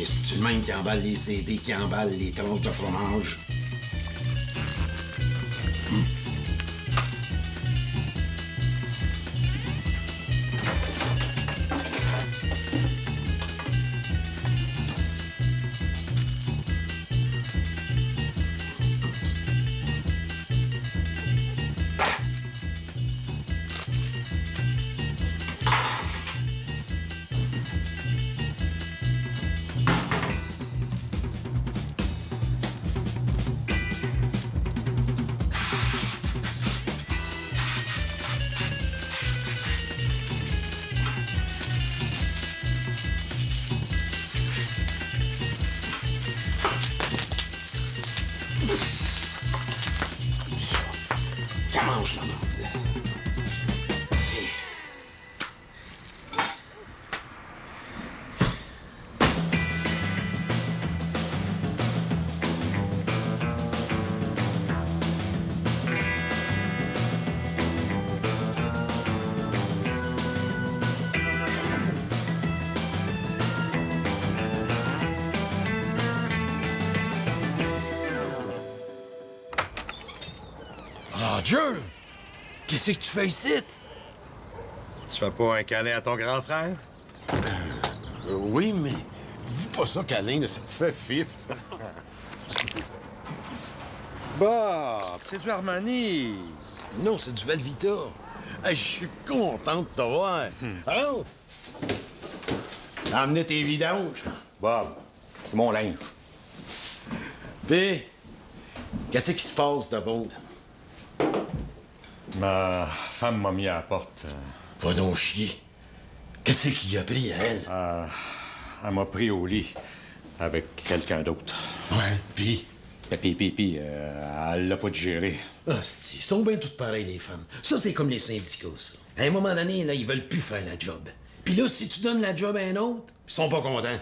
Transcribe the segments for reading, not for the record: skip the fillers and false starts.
C'est-tu le même qui emballe les CD, qui emballe les tranches de fromage? Mange la merde. Roger! Qu'est-ce que tu fais ici? Tu fais pas un câlin à ton grand frère? Oui, mais dis pas ça, câlin, là, ça me fait fif. Bah, c'est du Armani. Non, c'est du Velvita. Je suis content de te voir. Alors? T'as amené tes vidanges? Bob, c'est mon linge. Pis, qu'est-ce qui se passe de bon? Ma femme m'a mis à la porte. Va donc chier. Qu'est-ce qui a pris à elle? Elle m'a pris au lit avec quelqu'un d'autre. Ouais, pis? Puis, elle l'a pas digéré. Ah, ils sont bien toutes pareilles, les femmes. Ça, c'est comme les syndicats, ça. À un moment donné, là, ils veulent plus faire la job. Puis là, si tu donnes la job à un autre, ils sont pas contents.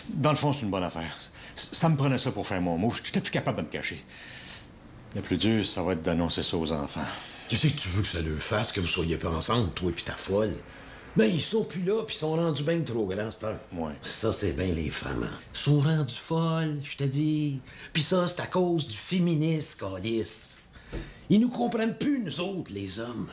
Dans le fond, c'est une bonne affaire. Ça me prenait ça pour faire mon move. J'étais plus capable de me cacher. Le plus dur, ça va être d'annoncer ça aux enfants. Qu'est-ce que tu veux que ça leur fasse, que vous soyez pas ensemble, toi et ta folle? Ben, ils sont plus là, puis ils sont rendus bien trop grands, cette heure. Ouais. Ça, c'est bien les femmes, hein. Ils sont rendus folles, je te dis. Puis ça, c'est à cause du féminisme, câlisse. Ils nous comprennent plus, nous autres, les hommes.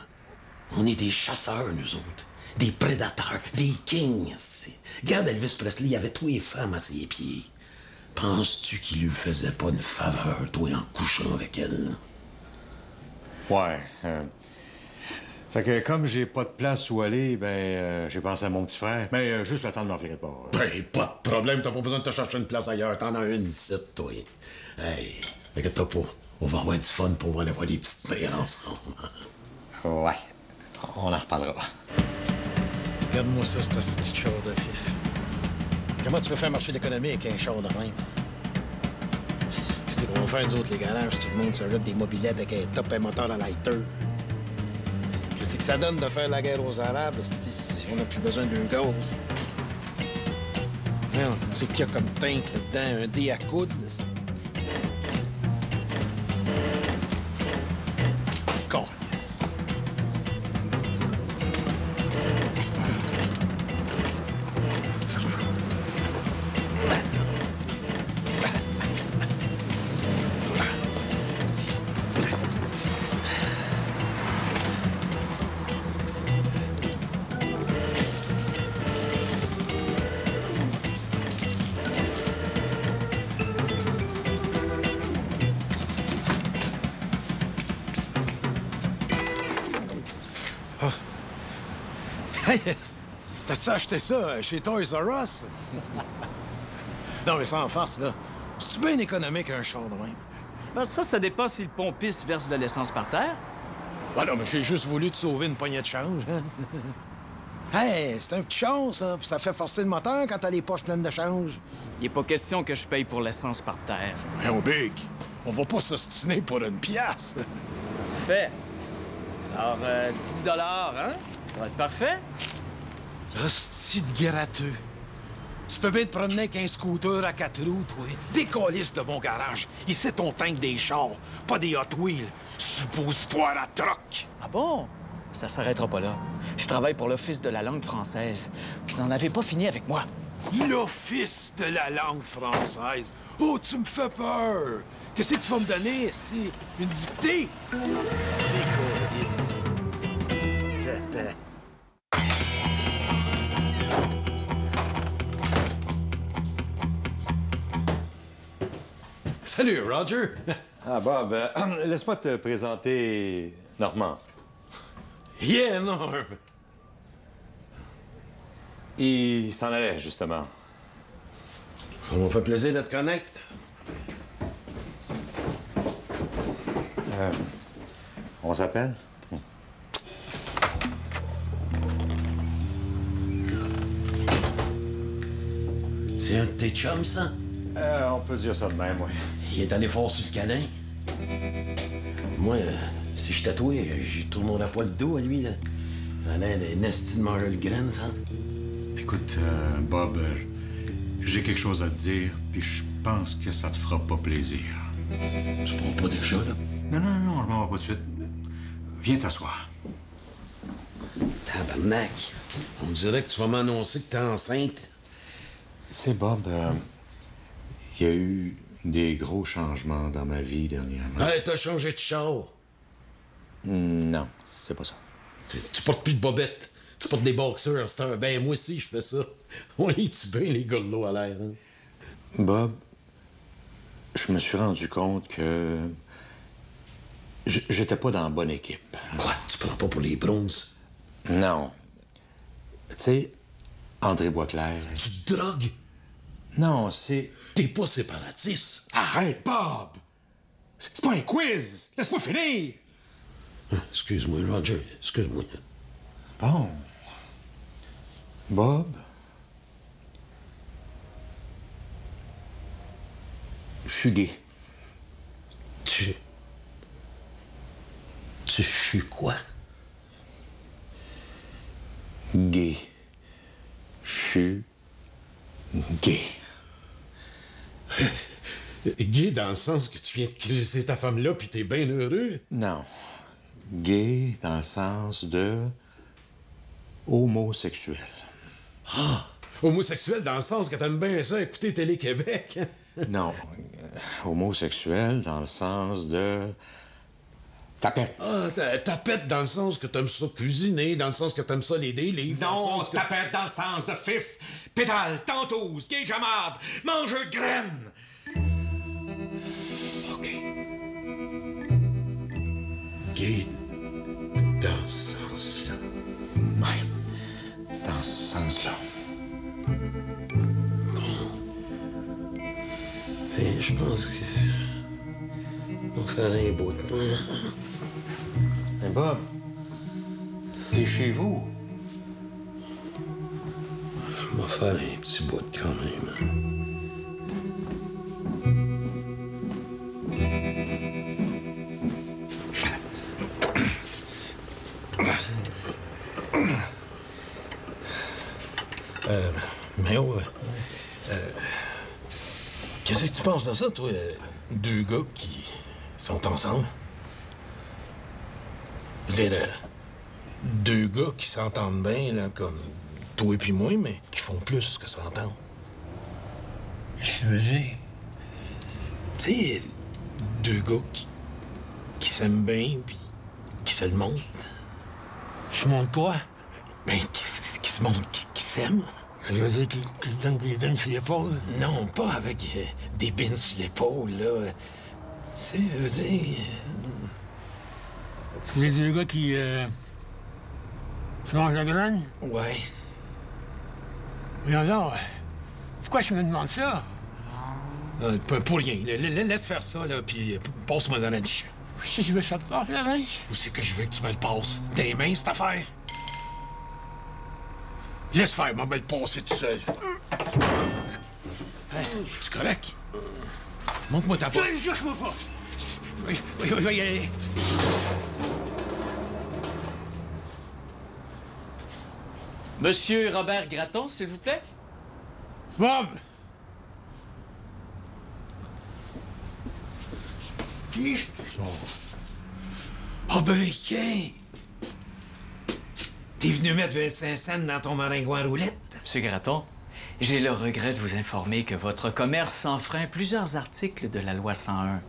On est des chasseurs, nous autres. Des prédateurs, des kings, c'est. Regarde Elvis Presley, il avait tous les femmes à ses pieds. Penses-tu qu'il lui faisait pas une faveur, toi, en couchant avec elle, là? Ouais. Fait que comme j'ai pas de place où aller, j'ai pensé à mon petit frère. Mais juste le temps de m'en virer de bord. Ben, pas de problème, t'as pas besoin de te chercher une place ailleurs. T'en as une ici, toi. Hey, inquiète-toi pas. On va avoir du fun pour aller voir des petites mères ensemble. Ouais. On en reparlera. Regarde-moi ça, ce petit char de fif. Comment tu veux faire marcher l'économie avec un char de même? Qu'est-ce qu'on va faire, nous autres, les garages? Tout le monde se jette des mobilettes avec un top et moteur à lighter. Qu'est-ce que ça donne de faire la guerre aux Arabes si on n'a plus besoin d'un gaz? C'est qu'il y a comme teinte là-dedans, un dé à coudre. Cornice. Hey, t'as-tu acheté ça chez Toys R Us? Non, mais sans farce, là. C'est-tu bien économique, un char de même? Ben ça dépend si le pompiste verse de l'essence par terre. Ben non, mais j'ai juste voulu te sauver une poignée de change, hein? Hey, c'est un petit char, ça, puis ça fait forcer le moteur quand t'as les poches pleines de change. Il n'est pas question que je paye pour l'essence par terre. Mais oh, Big, on va pas s'ostiner pour une pièce. Fait. Alors, 10 $, hein? Ça va être parfait? Hostie de gratteux. Tu peux bien te promener avec un scooter à 4 roues, toi. Décalisse de mon garage. Ici, ton tank des chars, pas des Hot Wheels. Suppositoire à troc. Ah bon? Ça s'arrêtera pas là. Je travaille pour l'Office de la langue française. Vous n'en avez pas fini avec moi. L'Office de la langue française. Oh, tu me fais peur. Qu'est-ce que tu vas me donner ici? Une dictée? Décollisse. Tata. Salut, Roger. Ah, Bob, laisse-moi te présenter Normand. Yeah, Norm. Il s'en allait, justement. Ça m'a fait plaisir de te connaître. On s'appelle? C'est un de tes chums, ça? On peut dire ça de même, oui. Il est allé fort sur le canin. Moi, si je tatouais, j'y tournerais pas le dos à lui, là. On a des nasty de manger le grain, ça. Écoute, Bob, j'ai quelque chose à te dire, puis je pense que ça te fera pas plaisir. Tu prends pas déjà, là? Non, je m'en vais pas tout de suite. Viens t'asseoir. Tabarnak. On dirait que tu vas m'annoncer que t'es enceinte. Tu sais, Bob, il y a eu des gros changements dans ma vie dernièrement. Hey, t'as changé de char. Non, c'est pas ça. Tu portes plus de bobettes. Tu portes des boxers, c'est ben moi aussi, je fais ça. On est-tu bien, les gars de l'eau à l'air, hein? Bob, je me suis rendu compte que j'étais pas dans la bonne équipe. Quoi? Tu prends pas pour les Browns? Non. Tu sais, André Boisclair... Tu te drogues? Non, c'est... T'es pas séparatiste. Arrête, Bob! C'est pas un quiz! Laisse-moi finir! Excuse-moi, Roger. Excuse-moi. Bon. Bob? Je suis gay. Tu suis quoi? Gay. Je suis gay. Gay dans le sens que tu viens de crisser ta femme-là puis t'es bien heureux? Non. Gay dans le sens de homosexuel. Ah! Homosexuel dans le sens que t'aimes bien ça, écouter Télé-Québec? Non. Homosexuel dans le sens de... tapette. Ah, tapette dans le sens que t'aimes ça cuisiner, dans le sens que t'aimes ça les livres. Non, tapette dans le sens de fif, pédale, tentouse, gay jamade, mangeur de graines. OK. Gay dans ce sens-là. Ouais, dans ce sens-là. Et je pense que... on va faire un beau temps. Hey Bob, t'es chez vous? On va faire un petit bout quand même. Mais ouais. Qu'est-ce que tu penses de ça, toi? Deux gars qui sont ensemble? Je veux dire, deux gars qui s'entendent bien, là, comme toi et puis moi, mais qui font plus que s'entendre. Qu'est-ce que tu veux dire? Tu sais, deux gars qui s'aiment bien, puis qui se le montrent. Je monte quoi? Ben, qui se montrent, qui s'aiment. Je veux dire qu'ils donnent des dents sur l'épaule. Non, pas avec des pins sur l'épaule, là. C'est, je veux dire... C'est les deux gars qui se mangent la graine? Ouais. Mais alors, pourquoi tu me demandes ça? Pour rien. Laisse faire ça, là, puis passe-moi dans la niche. Où c'est que tu veux que ça te passe, la linge? Où c'est que je veux que tu me le passes? Tes mains, cette affaire? Laisse faire, moi, me le passer tout seul. Hey, c'est correct? Montre-moi ta bosse. Cherche-moi pas! Oui, je vais y aller. Monsieur Robert Gratton, s'il vous plaît? Bob! Qui? Ah ben, tiens! T'es venu mettre 25 cents dans ton maringouin à roulette? Monsieur Gratton, J'ai le regret de vous informer que votre commerce enfreint plusieurs articles de la loi 101.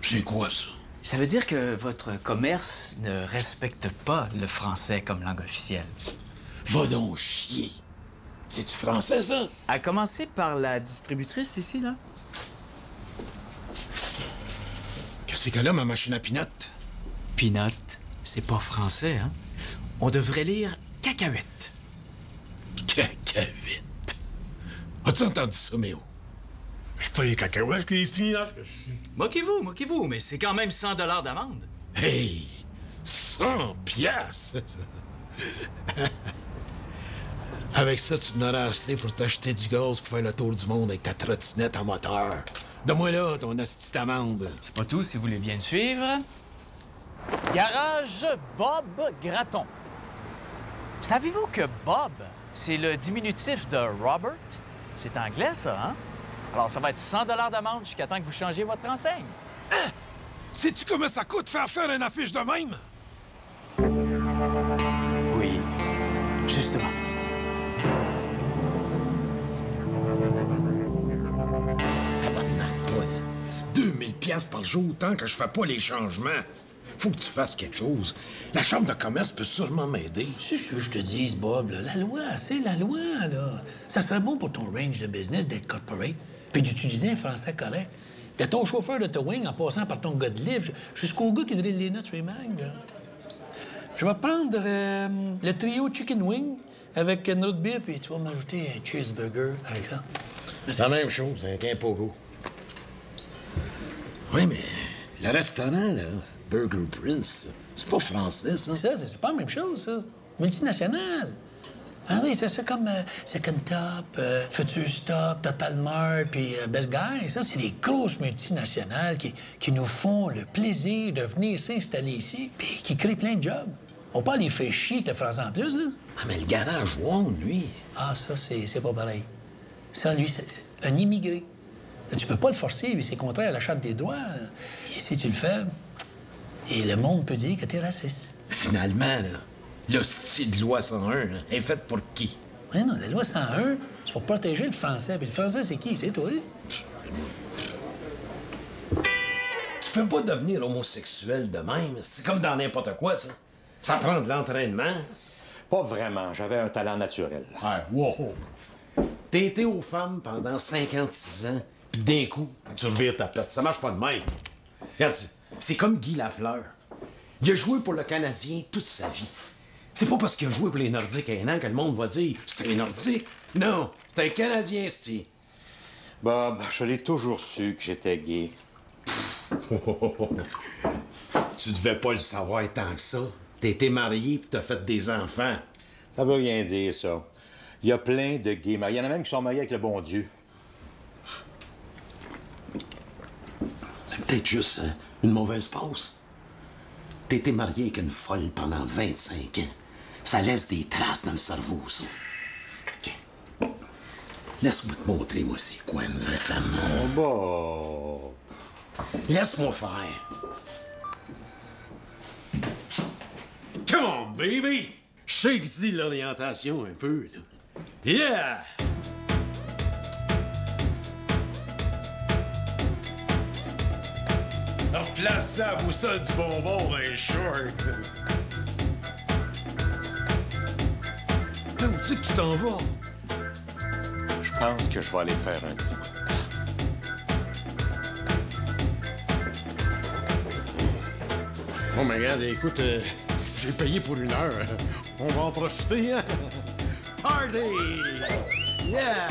C'est quoi, ça? Ça veut dire que votre commerce ne respecte pas le français comme langue officielle. Va donc chier. C'est-tu français, ça? À commencer par la distributrice ici, là. Qu'est-ce que là, ma machine à peanut? Peanut, c'est pas français, hein? On devrait lire cacahuète. Cacahuète. As-tu entendu ça, Méo? C'est pas les cacahuètes, les peanuts. Moquez-vous, mais c'est quand même 100 $ d'amende. Hey! 100 piastres! Avec ça, tu n'auras assez pour t'acheter du gaz pour faire le tour du monde avec ta trottinette à moteur. Donne-moi là ton hostie d'amende. C'est pas tout, si vous voulez bien me suivre. Garage Bob Gratton. Savez-vous que Bob, c'est le diminutif de Robert? C'est anglais, ça, hein? Alors, ça va être 100 $ d'amende jusqu'à temps que vous changiez votre enseigne. Hein? Sais-tu comment ça coûte faire une affiche de même? Oui, justement. Tabarnak, toi. 2000 piastres par jour, tant que je fais pas les changements. Faut que tu fasses quelque chose. La chambre de commerce peut sûrement m'aider. C'est ce que je te dis, Bob, là. La loi, c'est la loi, là. Ça serait bon pour ton range de business d'être corporate, puis d'utiliser un français correct. De ton chauffeur de towing en passant par ton gars de livre jusqu'au gars qui drille les notes sur les mangues, là. Je vais prendre le trio Chicken Wing avec une root beer, puis tu vas m'ajouter un cheeseburger avec ça. C'est la même chose, un pogo. Oui, mais le restaurant, là, Burger Prince, c'est pas français, ça. Ça, c'est pas la même chose, ça. Multinational. Ah oui, c'est ça comme Second Top, Future Stock, Total Mart, puis Best Guy. Ça, c'est des grosses multinationales qui nous font le plaisir de venir s'installer ici, puis qui créent plein de jobs. On peut les faire chier avec le français en plus, là. Ah, mais le garage Wong, lui... Ah, ça, c'est pas pareil. Ça, lui, c'est un immigré. Tu peux pas le forcer, lui, c'est contraire à la Charte des droits. Et si tu le fais, et le monde peut dire que t'es raciste. Finalement, là, l'hostie de loi 101 là, est faite pour qui? Oui, non, la loi 101, c'est pour protéger le français. Puis le français, c'est qui? C'est toi. Tu peux pas devenir homosexuel de même. C'est comme dans n'importe quoi, ça. Ça prend de l'entraînement. Pas vraiment. J'avais un talent naturel. Ouais, wow. T'as été aux femmes pendant 56 ans, puis d'un coup, tu revires ta pète. Ça marche pas de même. Regarde, c'est comme Guy Lafleur. Il a joué pour le Canadien toute sa vie. C'est pas parce qu'il a joué pour les Nordiques un an que le monde va dire « C'est un Nordique ». Non, t'es un Canadien, c'ti. Bob, je l'ai toujours su que j'étais gay. Tu devais pas le savoir tant que ça. T'as été marié puis t'as fait des enfants. Ça veut rien dire, ça. Il y a plein de gays mariés. Il y en a même qui sont mariés avec le bon Dieu. C'est peut-être juste une mauvaise passe. T'as été marié avec une folle pendant 25 ans. Ça laisse des traces dans le cerveau, ça. OK. Laisse-moi te montrer, moi, c'est quoi une vraie femme. Oh, bah... Laisse-moi faire. Come on, baby! Shake-y l'orientation un peu, là. Yeah! Alors, place ça à la boussole du bonbon dans les shorts. Là, où tu sais que tu t'en vas? Je pense que je vais aller faire un petit bout. Bon, mais regarde, écoute, j'ai payé pour 1 heure. On va en profiter, hein? Party! Yeah!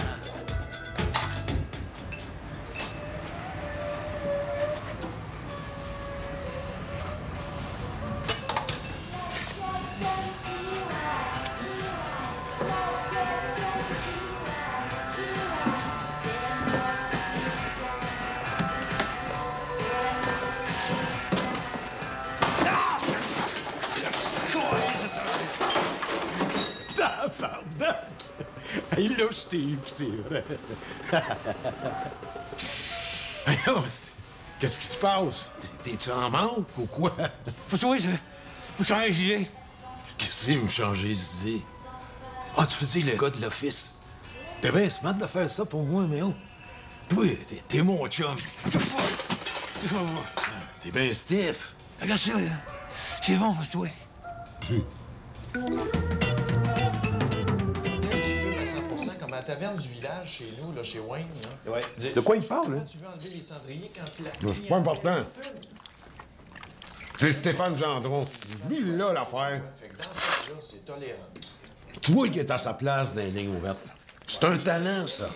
Tabarnak! Il l'a Steve, c'est vrai. Qu'est-ce qui se passe? T'es-tu en manque ou quoi? Faut changer les idées. Qu'est-ce que me changer les idées? Ah, tu faisais le gars de l'office? T'es bien smart de faire ça pour moi, mais oh. Toi, t'es mon chum. T'es bien stiff. Regarde ça, là. C'est bon pour toi. Qui fume à 100 comme à la taverne du village chez nous, là, chez Wayne. Là. Ouais. Dis- De quoi il parle, là? Tu veux enlever les cendriers quand C'est pas important. C'est Stéphane Gendron. C'est lui, là, l'affaire. Fait que dans ce cas-là, c'est tolérant. Tu vois qu'il est à sa place dans les lignes ouvertes. C'est un talent, ça.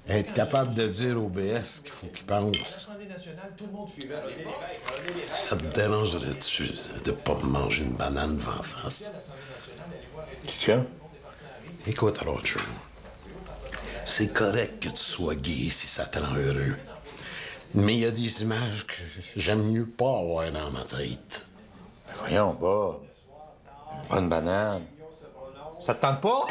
Être capable de dire au BS qu'il faut qu'il pense. L'Assemblée nationale, tout le monde suivait à l'époque. Ça te dérangerait-tu de pas me manger une banane devant la face? Tiens. Écoute, Roger. C'est correct que tu sois gay si ça te rend heureux. Mais il y a des images que j'aime mieux pas avoir dans ma tête. Ben voyons, Bob. Une bonne banane. Ça te tente pas?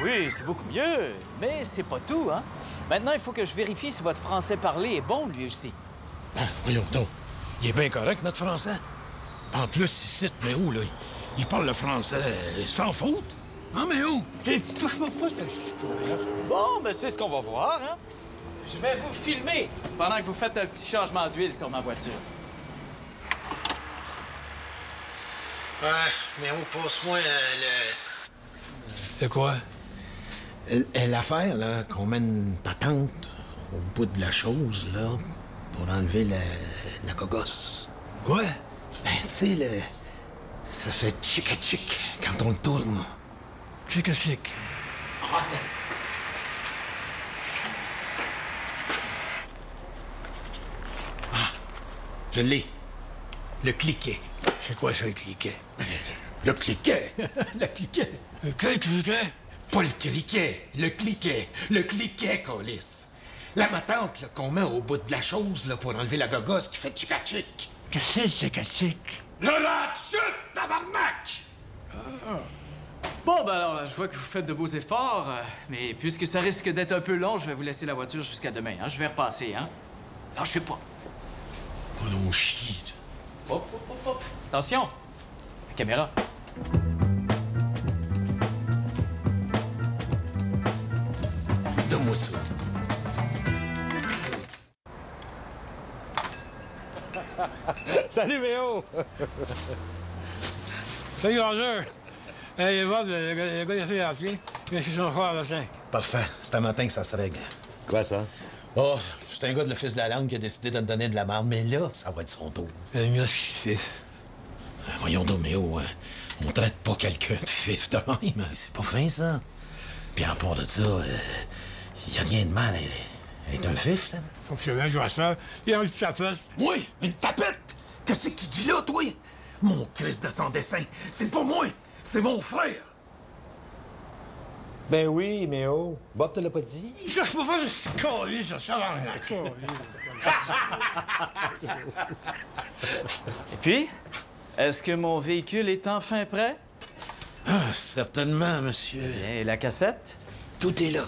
Oui, c'est beaucoup mieux. Mais c'est pas tout, hein? Maintenant, il faut que je vérifie si votre français parlé est bon, lui aussi. Ben, voyons donc. Il est bien correct, notre français. En plus, ici, mais où, là? Il parle le français sans faute. Ah, mais où? Touche-moi pas, ça. Bon, ben c'est ce qu'on va voir, hein? Je vais vous filmer pendant que vous faites un petit changement d'huile sur ma voiture. Ouais, mais où passe-moi De quoi? l'affaire, là, qu'on met une patente au bout de la chose, là, pour enlever la cogosse. Quoi? Ben, tu sais, ça fait tchic-tchic quand on le tourne. Chic. Je l'ai. Le cliquet. C'est quoi ça, le cliquet? Le cliquet. Le cliquet. Quel cliquet? Pas le criquet, le cliquet. Le cliquet, câlisse. La matante là, qu'on met au bout de la chose là, pour enlever la gogosse qui fait tchic-tchic. Qu'est-ce que c'est, chic? Le rat-chute, tabarnak! Bon, ben alors, je vois que vous faites de beaux efforts, mais puisque ça risque d'être un peu long, je vais vous laisser la voiture jusqu'à demain, hein? Je vais repasser, hein? Lâchez pas. Oh non, chie. Hop. Attention! La caméra. Donne-moi ça. Salut, Méo! Salut, Roger. Hey, Bob, le gars, il a fait l'appeler. Il a fait son frère, là, tiens. Parfait. C'est un matin que ça se règle. Quoi, ça? Oh, c'est un gars de l'Office de la langue qui a décidé de me donner de la marde, mais là, ça va être son tour. Le mien, c'est Voyons donc, Méo, on traite pas quelqu'un de fif de même. C'est pas fin, ça. Puis à part de ça, y a rien de mal à être un fif, là. Faut que je mette, je vois ça. Il a envie de sa face. Moi, une tapette? Qu'est-ce que tu dis là, toi? Mon Christ de son dessin, c'est pas moi, c'est mon frère. Ben oui, Méo. Bob te l'a pas dit? Ça, je peux pas se coller, ça va rien. Et puis, est-ce que mon véhicule est enfin prêt? Ah, certainement, monsieur. Et la cassette? Tout est là.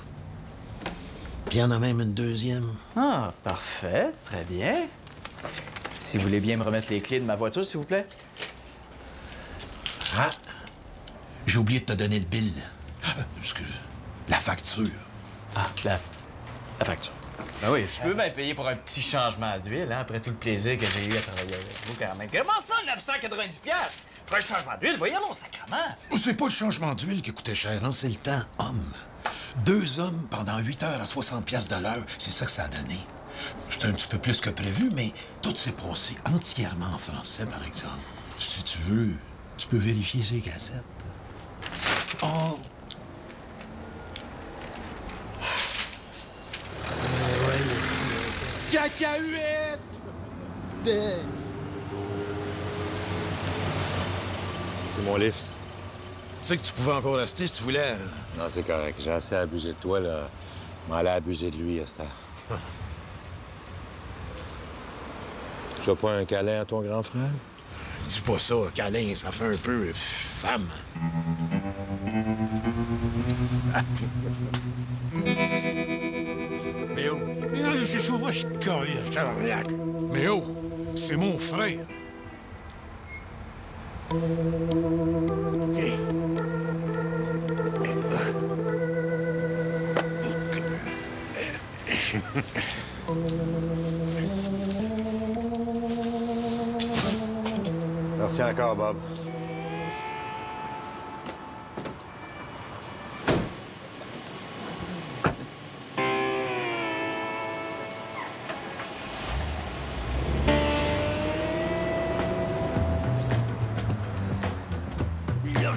Puis il y en a même une deuxième. Ah, parfait. Très bien. Si vous voulez bien me remettre les clés de ma voiture, s'il vous plaît. Ah, j'ai oublié de te donner le bill. Excuse, la facture. Ah, la facture. Ben oui, je peux bien payer pour un petit changement d'huile, hein, après tout le plaisir que j'ai eu à travailler avec vous, quand même. Comment ça, 990$? Pour un changement d'huile? Voyons donc, sacrement! C'est pas le changement d'huile qui coûtait cher, hein, c'est le temps homme. 2 hommes pendant 8 heures à 60$ de l'heure, c'est ça que ça a donné. C'était un petit peu plus que prévu, mais tout s'est passé entièrement en français, par exemple. Si tu veux, tu peux vérifier ces cassettes. Oh! Cacahuète! C'est mon livre. Tu sais que tu pouvais encore rester si tu voulais. Non, c'est correct. J'ai assez abusé de toi, là. Je m'en allais abuser de lui à cette heure. Tu as pas un câlin à ton grand frère? Dis pas ça, câlin, ça fait un peu femme. Mais oh, je suis pas, je suis curieux, ça va rien. Mais oh, c'est mon frère. Merci encore, Bob.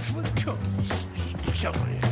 Lâche-moi de